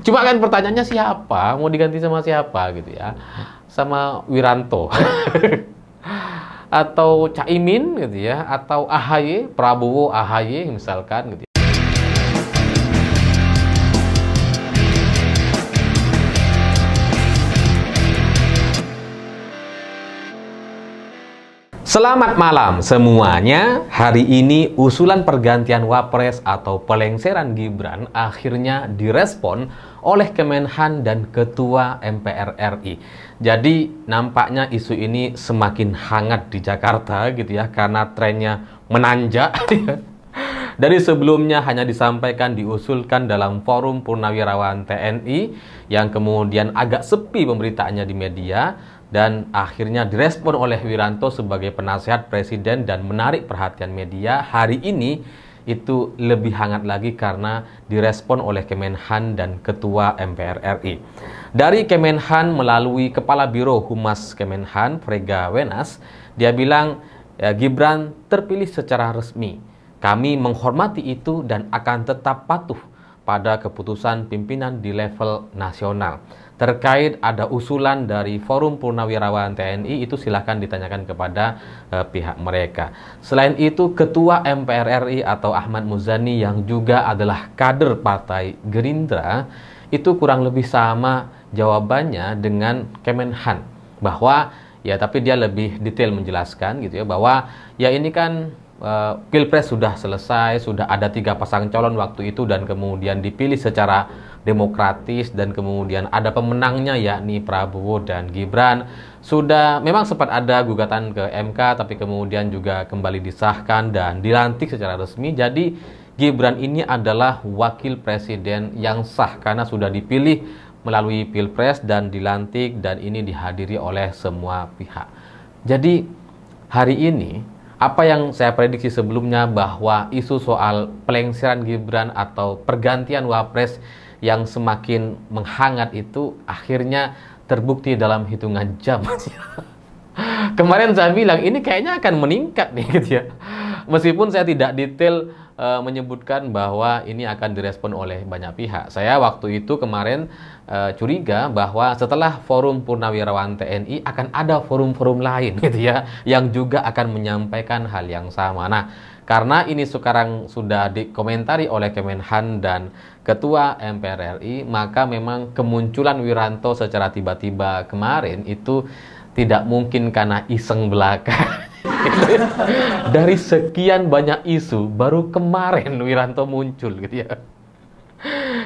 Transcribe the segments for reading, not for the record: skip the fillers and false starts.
Cuma kan pertanyaannya siapa? Mau diganti sama siapa gitu ya? Sama Wiranto. Atau Caimin gitu ya, atau AHY, Prabowo AHY misalkan gitu ya. Selamat malam semuanya. Hari ini usulan pergantian Wapres atau pelengseran Gibran akhirnya direspon oleh Kemenhan dan Ketua MPR RI. Jadi nampaknya isu ini semakin hangat di Jakarta gitu ya, karena trennya menanjak. Dari sebelumnya hanya disampaikan diusulkan dalam forum purnawirawan TNI yang kemudian agak sepi pemberitaannya di media, dan akhirnya direspon oleh Wiranto sebagai penasihat presiden dan menarik perhatian media. Hari ini itu lebih hangat lagi karena direspon oleh Kemenhan dan Ketua MPR RI. Dari Kemenhan melalui Kepala Biro Humas Kemenhan, Frega Wenas, dia bilang Gibran terpilih secara resmi. Kami menghormati itu dan akan tetap patuh pada keputusan pimpinan di level nasional. Terkait ada usulan dari Forum Purnawirawan TNI, itu silahkan ditanyakan kepada pihak mereka. Selain itu, Ketua MPR RI atau Ahmad Muzani yang juga adalah kader Partai Gerindra, itu kurang lebih sama jawabannya dengan Kemenhan. Bahwa, ya tapi dia lebih detail menjelaskan gitu ya, bahwa ya ini kan Pilpres sudah selesai, sudah ada 3 pasang calon waktu itu dan kemudian dipilih secara demokratis dan kemudian ada pemenangnya yakni Prabowo dan Gibran. Sudah memang sempat ada gugatan ke MK tapi kemudian juga kembali disahkan dan dilantik secara resmi. Jadi Gibran ini adalah wakil presiden yang sah karena sudah dipilih melalui Pilpres dan dilantik, dan ini dihadiri oleh semua pihak. Jadi hari ini apa yang saya prediksi sebelumnya bahwa isu soal pelengseran Gibran atau pergantian Wapres yang semakin menghangat itu akhirnya terbukti dalam hitungan jam. Kemarin saya bilang ini kayaknya akan meningkat nih gitu ya. Meskipun saya tidak detail menyebutkan bahwa ini akan direspon oleh banyak pihak. Saya waktu itu kemarin curiga bahwa setelah Forum Purnawirawan TNI akan ada forum-forum lain gitu ya, yang juga akan menyampaikan hal yang sama. Nah, karena ini sekarang sudah dikomentari oleh Kemenhan dan Ketua MPR RI, maka memang kemunculan Wiranto secara tiba-tiba kemarin itu tidak mungkin karena iseng belaka. Dari sekian banyak isu, baru kemarin Wiranto muncul gitu ya.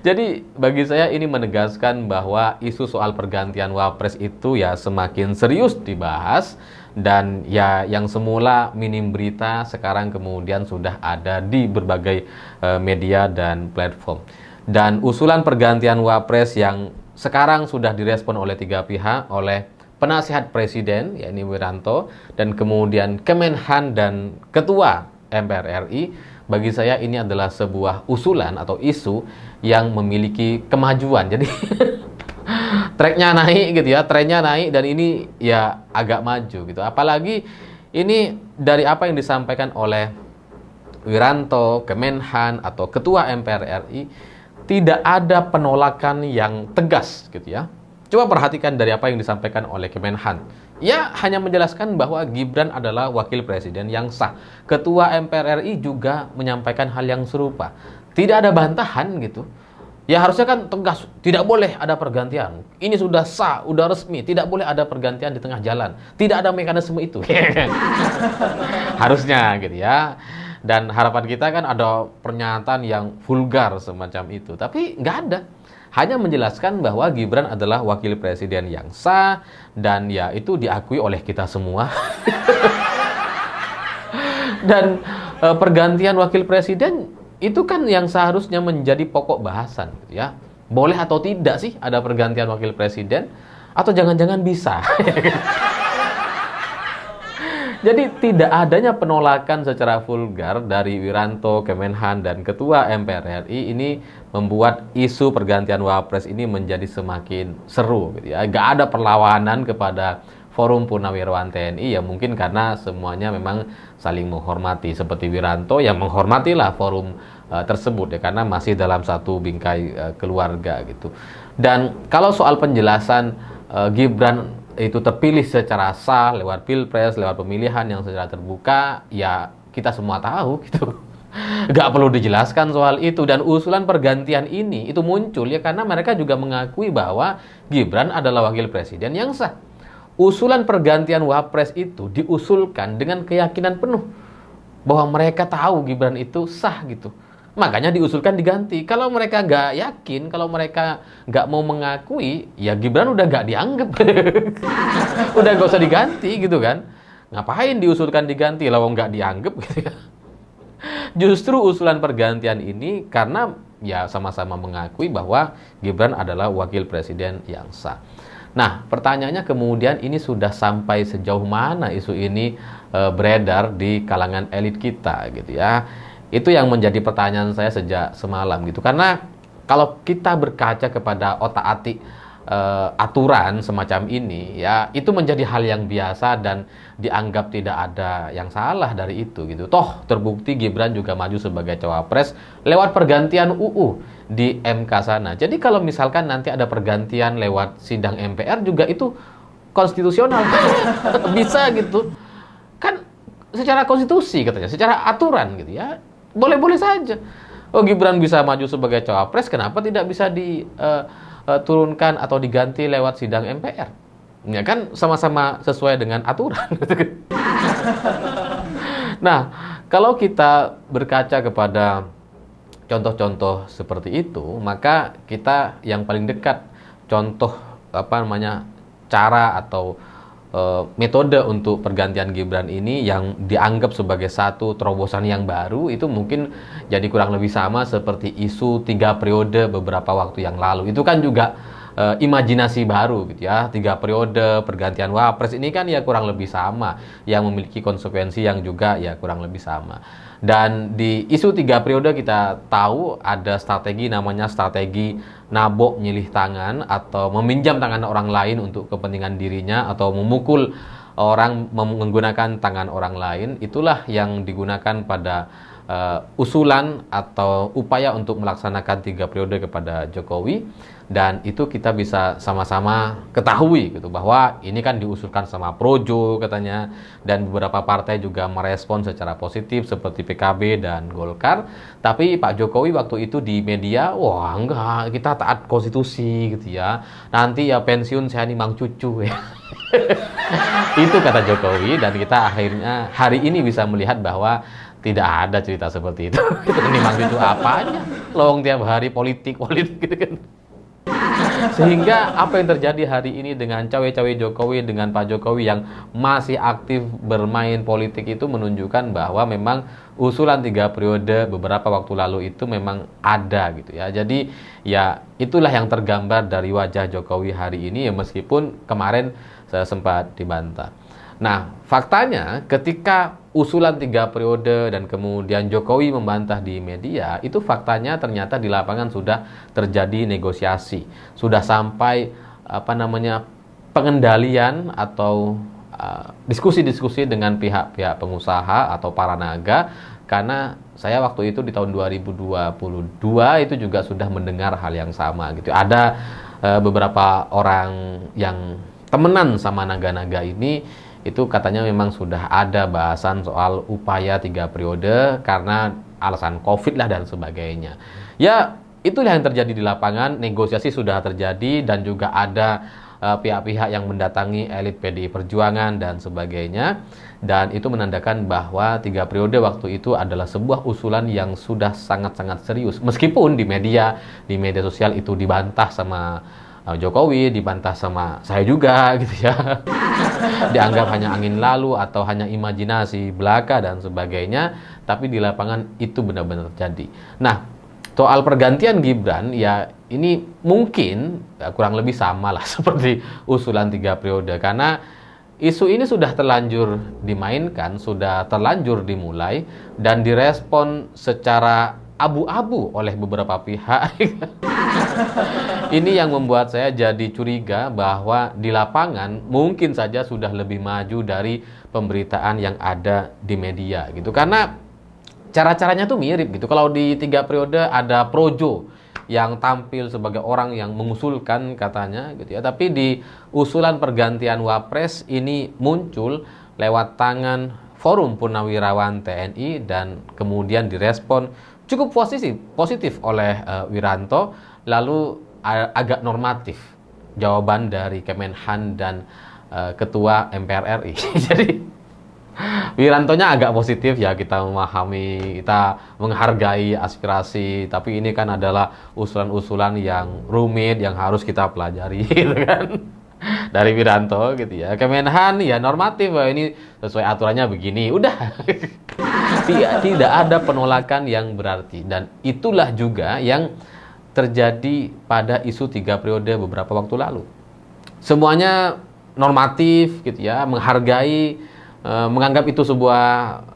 Jadi bagi saya ini menegaskan bahwa isu soal pergantian Wapres itu ya semakin serius dibahas, dan ya yang semula minim berita sekarang kemudian sudah ada di berbagai media dan platform. Dan usulan pergantian Wapres yang sekarang sudah direspon oleh 3 pihak, oleh penasihat presiden yakni Wiranto dan kemudian Kemenhan dan Ketua MPR RI, bagi saya ini adalah sebuah usulan atau isu yang memiliki kemajuan. Jadi tracknya naik gitu ya, trennya naik, dan ini ya agak maju gitu. Apalagi ini dari apa yang disampaikan oleh Wiranto, Kemenhan atau Ketua MPR RI, tidak ada penolakan yang tegas gitu ya. Coba perhatikan dari apa yang disampaikan oleh Kemenhan. Ya hanya menjelaskan bahwa Gibran adalah wakil presiden yang sah. Ketua MPR RI juga menyampaikan hal yang serupa. Tidak ada bantahan gitu. Ya harusnya kan tegas, tidak boleh ada pergantian. Ini sudah sah, sudah resmi, tidak boleh ada pergantian di tengah jalan. Tidak ada mekanisme itu. Harusnya gitu ya. Dan harapan kita kan ada pernyataan yang vulgar semacam itu. Tapi nggak ada. Hanya menjelaskan bahwa Gibran adalah wakil presiden yang sah, dan ya itu diakui oleh kita semua. Dan pergantian wakil presiden itu kan yang seharusnya menjadi pokok bahasan gitu ya. Boleh atau tidak sih ada pergantian wakil presiden, atau jangan-jangan bisa. Jadi tidak adanya penolakan secara vulgar dari Wiranto, Kemenhan, dan Ketua MPR RI ini membuat isu pergantian Wapres ini menjadi semakin seru gitu ya. Gak ada perlawanan kepada Forum Purnawirawan TNI, ya mungkin karena semuanya memang saling menghormati, seperti Wiranto yang menghormatilah forum tersebut ya, karena masih dalam satu bingkai keluarga gitu. Dan kalau soal penjelasan Gibran itu terpilih secara sah lewat pilpres, lewat pemilihan yang secara terbuka, ya kita semua tahu gitu. Nggak perlu dijelaskan soal itu. Dan usulan pergantian ini itu muncul ya karena mereka juga mengakui bahwa Gibran adalah wakil presiden yang sah. Usulan pergantian wapres itu diusulkan dengan keyakinan penuh bahwa mereka tahu Gibran itu sah gitu. Makanya diusulkan diganti. Kalau mereka nggak yakin, kalau mereka nggak mau mengakui, ya Gibran udah nggak dianggap. Udah nggak usah diganti gitu kan. Ngapain diusulkan diganti kalau nggak dianggap gitu ya. Justru usulan pergantian ini karena ya sama-sama mengakui bahwa Gibran adalah wakil presiden yang sah. Nah, pertanyaannya kemudian ini sudah sampai sejauh mana isu ini beredar di kalangan elit kita gitu ya. Itu yang menjadi pertanyaan saya sejak semalam gitu. Karena kalau kita berkaca kepada otak-atik aturan semacam ini ya, itu menjadi hal yang biasa dan dianggap tidak ada yang salah dari itu gitu. Toh terbukti Gibran juga maju sebagai cawapres lewat pergantian UU di MK sana. Jadi kalau misalkan nanti ada pergantian lewat sidang MPR juga itu konstitusional. Bisa gitu. Kan secara konstitusi katanya, secara aturan gitu ya. Boleh-boleh saja. Oh, Gibran bisa maju sebagai cawapres, kenapa tidak bisa diturunkan atau diganti lewat sidang MPR? Ya kan sama-sama sesuai dengan aturan. Nah, kalau kita berkaca kepada contoh-contoh seperti itu, maka kita yang paling dekat contoh cara atau metode untuk pergantian Gibran ini yang dianggap sebagai satu terobosan yang baru itu mungkin jadi kurang lebih sama seperti isu 3 periode beberapa waktu yang lalu. Itu kan juga imajinasi baru gitu ya. 3 periode pergantian wapres ini kan ya kurang lebih sama, yang memiliki konsekuensi yang juga ya kurang lebih sama. Dan di isu 3 periode kita tahu ada strategi namanya strategi nabok nyilih tangan atau meminjam tangan orang lain untuk kepentingan dirinya atau memukul orang menggunakan tangan orang lain. Itulah yang digunakan pada usulan atau upaya untuk melaksanakan 3 periode kepada Jokowi. Dan itu kita bisa sama-sama ketahui gitu bahwa ini kan diusulkan sama Projo katanya, dan beberapa partai juga merespon secara positif seperti PKB dan Golkar. Tapi Pak Jokowi waktu itu di media, wah enggak, kita taat konstitusi gitu ya. Nanti ya pensiun saya nih Mang Cucu ya. Itu kata Jokowi, dan kita akhirnya hari ini bisa melihat bahwa tidak ada cerita seperti itu. Ini Mang Cucu apanya? Lowong tiap hari politik gitu kan. Sehingga apa yang terjadi hari ini dengan cawe-cawe Jokowi, dengan Pak Jokowi yang masih aktif bermain politik itu menunjukkan bahwa memang usulan 3 periode beberapa waktu lalu itu memang ada gitu ya. Jadi ya itulah yang tergambar dari wajah Jokowi hari ini ya, meskipun kemarin saya sempat dibantah. Nah, faktanya ketika usulan 3 periode dan kemudian Jokowi membantah di media, itu faktanya ternyata di lapangan sudah terjadi negosiasi, sudah sampai pengendalian atau diskusi-diskusi dengan pihak-pihak pengusaha atau para naga. Karena saya waktu itu di tahun 2022 itu juga sudah mendengar hal yang sama gitu. Ada beberapa orang yang temenan sama naga-naga ini, itu katanya memang sudah ada bahasan soal upaya 3 periode karena alasan COVID lah dan sebagainya. Ya, itulah yang terjadi di lapangan, negosiasi sudah terjadi dan juga ada pihak-pihak yang mendatangi elit PDI Perjuangan dan sebagainya. Dan itu menandakan bahwa 3 periode waktu itu adalah sebuah usulan yang sudah sangat-sangat serius. Meskipun di media sosial itu dibantah sama Jokowi, dibantah sama saya juga gitu ya. Dianggap hanya angin lalu atau hanya imajinasi belaka dan sebagainya, tapi di lapangan itu benar-benar terjadi. Nah, soal pergantian Gibran ya ini mungkin kurang lebih sama lah seperti usulan 3 periode, karena isu ini sudah terlanjur dimainkan, sudah terlanjur dimulai dan direspon secara abu-abu oleh beberapa pihak. Ini yang membuat saya jadi curiga bahwa di lapangan mungkin saja sudah lebih maju dari pemberitaan yang ada di media gitu. Karena cara-caranya tuh mirip gitu. Kalau di 3 periode ada Projo yang tampil sebagai orang yang mengusulkan katanya gitu ya. Tapi di usulan pergantian Wapres ini muncul lewat tangan Forum Purnawirawan TNI dan kemudian direspon cukup positif oleh Wiranto, lalu agak normatif jawaban dari Kemenhan dan Ketua MPR RI. Jadi Wirantonya agak positif ya, kita memahami, kita menghargai aspirasi, tapi ini kan adalah usulan-usulan yang rumit yang harus kita pelajari gitu kan. Dari Wiranto gitu ya. Kemenhan ya normatif, ini sesuai aturannya begini, udah. Tidak ada penolakan yang berarti, dan itulah juga yang terjadi pada isu 3 periode beberapa waktu lalu. Semuanya normatif gitu ya, menghargai, menganggap itu sebuah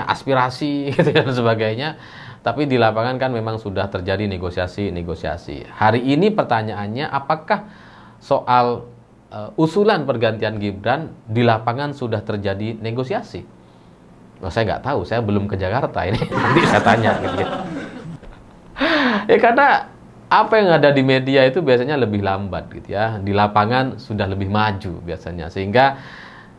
aspirasi gitu dan sebagainya. Tapi di lapangan kan memang sudah terjadi negosiasi. Hari ini pertanyaannya, apakah soal usulan pergantian Gibran di lapangan sudah terjadi negosiasi? Saya nggak tahu, saya belum ke Jakarta ini. Nanti saya tanya gitu ya. Ya karena apa yang ada di media itu biasanya lebih lambat gitu ya. Di lapangan sudah lebih maju biasanya. Sehingga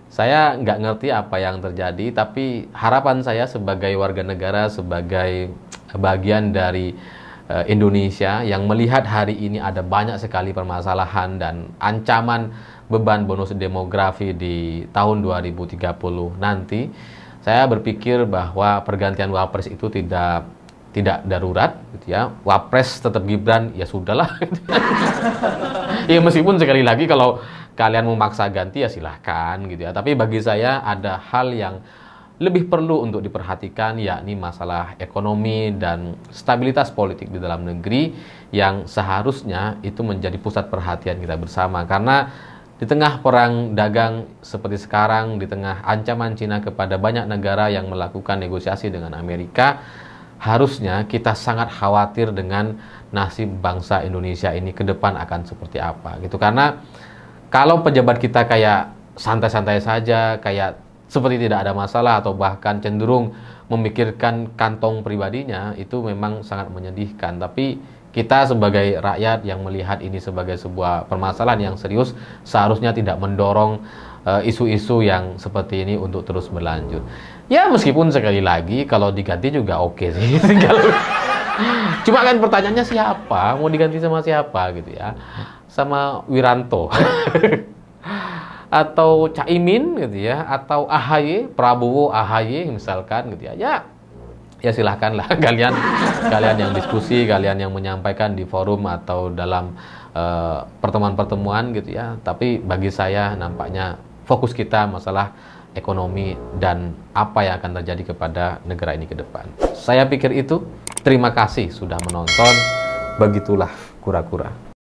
saya nggak ngerti apa yang terjadi, tapi harapan saya sebagai warga negara, sebagai bagian dari Indonesia yang melihat hari ini ada banyak sekali permasalahan dan ancaman beban bonus demografi di tahun 2030 nanti, saya berpikir bahwa pergantian Wapres itu tidak darurat gitu ya. Wapres tetap Gibran, ya sudahlah. Ya meskipun sekali lagi kalau kalian memaksa ganti ya silahkan gitu ya. Tapi bagi saya ada hal yang lebih perlu untuk diperhatikan, yakni masalah ekonomi dan stabilitas politik di dalam negeri yang seharusnya itu menjadi pusat perhatian kita bersama. Karena di tengah perang dagang seperti sekarang, di tengah ancaman Cina kepada banyak negara yang melakukan negosiasi dengan Amerika, harusnya kita sangat khawatir dengan nasib bangsa Indonesia ini ke depan akan seperti apa gitu. Karena kalau pejabat kita kayak santai-santai saja, kayak seperti tidak ada masalah, atau bahkan cenderung memikirkan kantong pribadinya, itu memang sangat menyedihkan. Tapi kita sebagai rakyat yang melihat ini sebagai sebuah permasalahan yang serius, seharusnya tidak mendorong isu-isu yang seperti ini untuk terus berlanjut. Ya meskipun sekali lagi kalau diganti juga oke sih. Cuma kan pertanyaannya siapa? Mau diganti sama siapa gitu ya? Sama Wiranto atau Caimin gitu ya, atau AHY, Prabowo AHY misalkan gitu ya. Ya silahkanlah kalian yang diskusi, kalian yang menyampaikan di forum atau dalam pertemuan-pertemuan gitu ya. Tapi bagi saya nampaknya fokus kita masalah ekonomi dan apa yang akan terjadi kepada negara ini ke depan. Saya pikir itu. Terima kasih sudah menonton. Begitulah kura-kura.